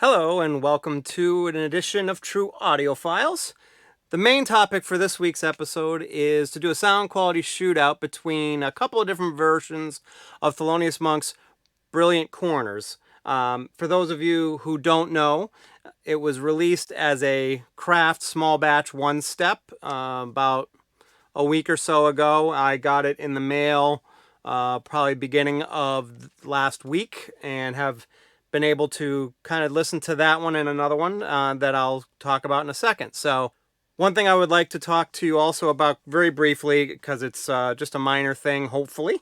Hello and welcome to an edition of True Audiophiles. The main topic for this week's episode is to do a sound quality shootout between a couple of different versions of Thelonious Monk's Brilliant Corners. For those of you who don't know, it was released as a craft small batch one step about a week or so ago. I got it in the mail probably beginning of last week and have been able to kind of listen to that one and another one that I'll talk about in a second. So one thing I would like to talk to you also about very briefly, because it's just a minor thing, hopefully.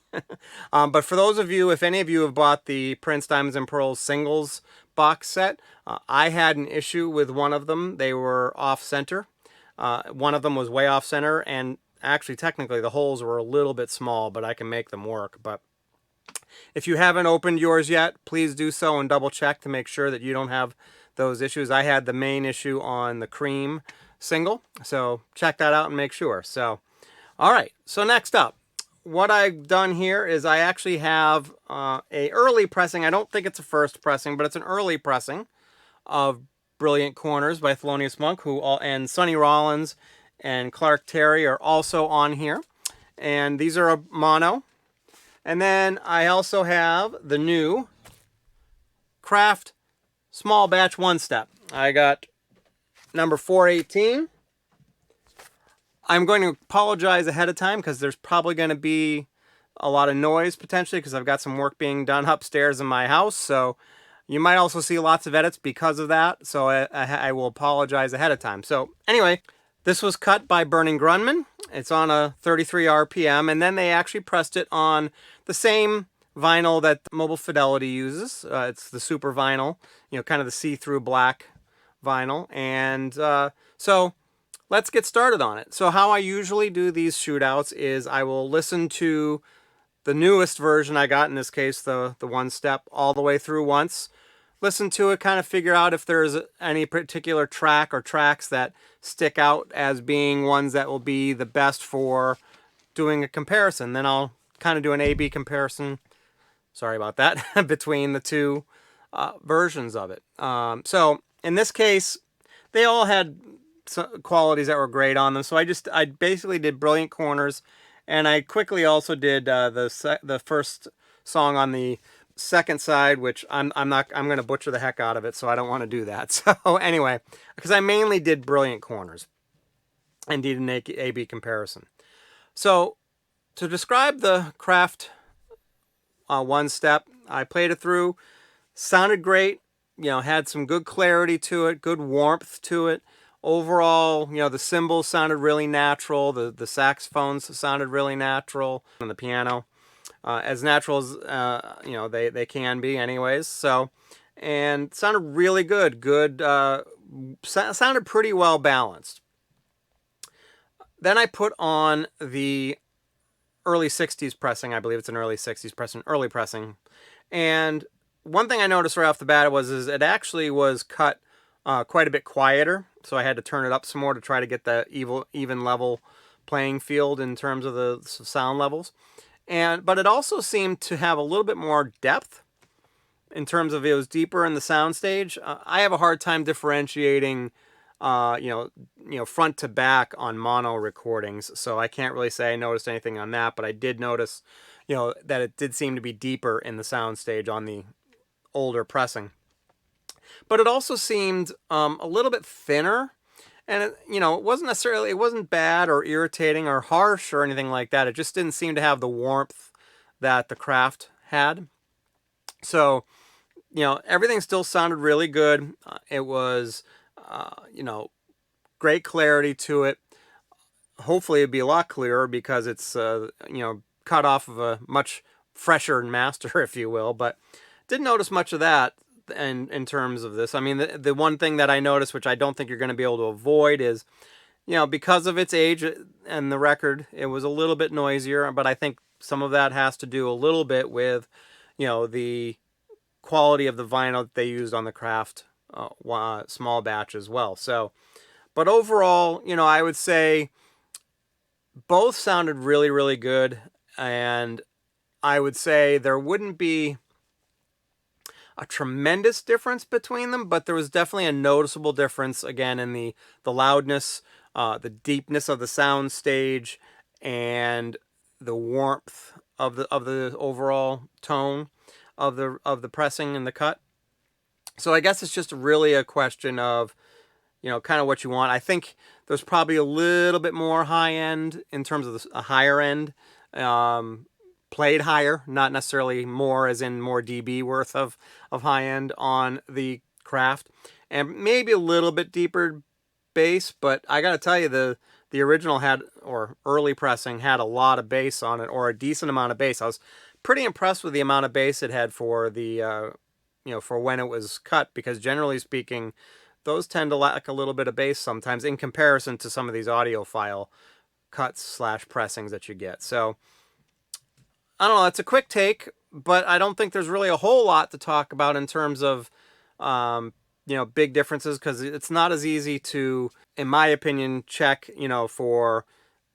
But for those of you, if any of you have bought the Prince Diamonds and Pearls singles box set, I had an issue with one of them. They were off center. One of them was way off center, and actually technically the holes were a little bit small, but I can make them work. But if you haven't opened yours yet, please do so and double check to make sure that you don't have those issues. I had the main issue on the cream single, so check that out and make sure. So, all right, so next up, what I've done here is I actually have a early pressing. I don't think it's a first pressing, but it's an early pressing of Brilliant Corners by Thelonious Monk, and Sonny Rollins and Clark Terry are also on here. And these are a mono. And then I also have the new Craft Small Batch One Step. I got number 418. I'm going to apologize ahead of time because there's probably going to be a lot of noise potentially because I've got some work being done upstairs in my house. So you might also see lots of edits because of that. So I will apologize ahead of time. So anyway, this was cut by Burning Grunman. It's on a 33 RPM, and then they actually pressed it on the same vinyl that Mobile Fidelity uses. It's the super vinyl, kind of the see-through black vinyl. And so let's get started on it. So how I usually do these shootouts is I will listen to the newest version I got, in this case, the one step, all the way through once. Listen to it, kind of figure out if there's any particular track or tracks that stick out as being ones that will be the best for doing a comparison. Then I'll kind of do an A-B comparison, sorry about that, between the two versions of it. So in this case, they all had qualities that were great on them. So I basically did Brilliant Corners, and I quickly also did the first song on the second side, which I'm going to butcher the heck out of it, so I don't want to do that. So anyway, because I mainly did Brilliant Corners and did an A-B comparison. So to describe the Craft one step, I played it through, sounded great, had some good clarity to it, good warmth to it. Overall, the cymbals sounded really natural, the saxophones sounded really natural, and the piano. As natural as they can be anyways. So, and sounded really good. Sounded pretty well balanced. Then I put on the early 60s pressing. I believe it's an early 60s pressing, early pressing. And one thing I noticed right off the bat is it actually was cut quite a bit quieter. So I had to turn it up some more to try to get the even level playing field in terms of the sound levels. But it also seemed to have a little bit more depth in terms of it was deeper in the soundstage. I have a hard time differentiating, front to back on mono recordings, so I can't really say I noticed anything on that. But I did notice, that it did seem to be deeper in the soundstage on the older pressing. But it also seemed a little bit thinner. And it wasn't bad or irritating or harsh or anything like that. It just didn't seem to have the warmth that the Craft had. So, everything still sounded really good. It was, great clarity to it. Hopefully it'd be a lot clearer because it's, cut off of a much fresher master, if you will. But didn't notice much of that. In terms of this, I mean, the one thing that I noticed, which I don't think you're going to be able to avoid, is, because of its age and the record, it was a little bit noisier. But I think some of that has to do a little bit with, the quality of the vinyl that they used on the Craft small batch as well. So, but overall, I would say both sounded really, really good. And I would say there wouldn't be a tremendous difference between them, but there was definitely a noticeable difference again in the loudness, the deepness of the sound stage, and the warmth of the overall tone of the pressing and the cut. So I guess it's just really a question of, kind of what you want. I think there's probably a little bit more high end in terms of a higher end, played higher, not necessarily more as in more dB worth of high end on the Craft, and maybe a little bit deeper bass. But I got to tell you, the original had, or early pressing had a lot of bass on it, or a decent amount of bass. I was pretty impressed with the amount of bass it had for the for when it was cut, because generally speaking, those tend to lack a little bit of bass sometimes in comparison to some of these audiophile cuts slash pressings that you get. So I don't know. It's a quick take, but I don't think there's really a whole lot to talk about in terms of big differences, because it's not as easy to, in my opinion, check for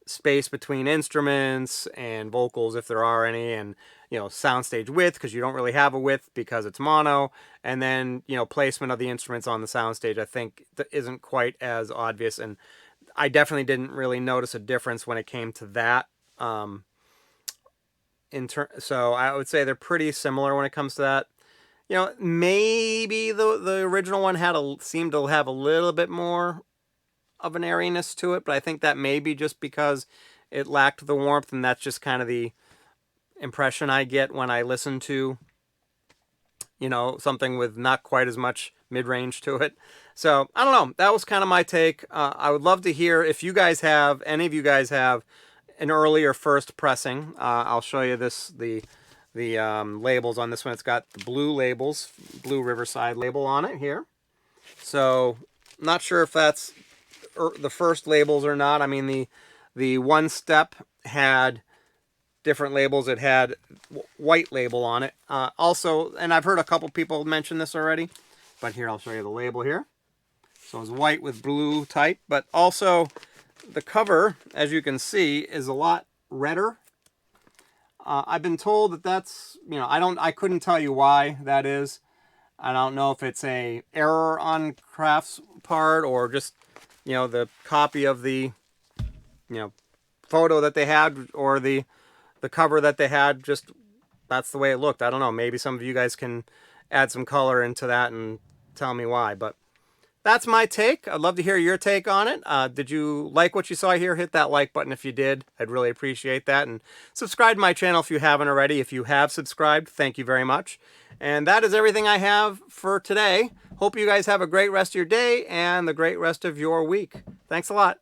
space between instruments and vocals if there are any, and soundstage width, because you don't really have a width because it's mono, and then placement of the instruments on the soundstage I think isn't quite as obvious, and I definitely didn't really notice a difference when it came to that. So I would say they're pretty similar when it comes to that. Maybe the original one seemed to have a little bit more of an airiness to it, but I think that may be just because it lacked the warmth, and that's just kind of the impression I get when I listen to something with not quite as much mid-range to it. So I don't know, that was kind of my take. I would love to hear if any of you guys have an earlier first pressing. I'll show you the labels on this one. It's got the blue labels, Blue Riverside label on it here. So not sure if that's the first labels or not. I mean, the one step had different labels. It had white label on it. Also, and I've heard a couple people mention this already, but here, I'll show you the label here. So it's white with blue type, but also the cover, as you can see, is a lot redder. I've been told that that's, I couldn't tell you why that is. I don't know if it's a error on Craft's part, or just, the copy of the, photo that they had, or the cover that they had, just that's the way it looked. I don't know. Maybe some of you guys can add some color into that and tell me why. But that's my take. I'd love to hear your take on it. Did you like what you saw here? Hit that like button if you did. I'd really appreciate that. And subscribe to my channel if you haven't already. If you have subscribed, thank you very much. And that is everything I have for today. Hope you guys have a great rest of your day and the great rest of your week. Thanks a lot.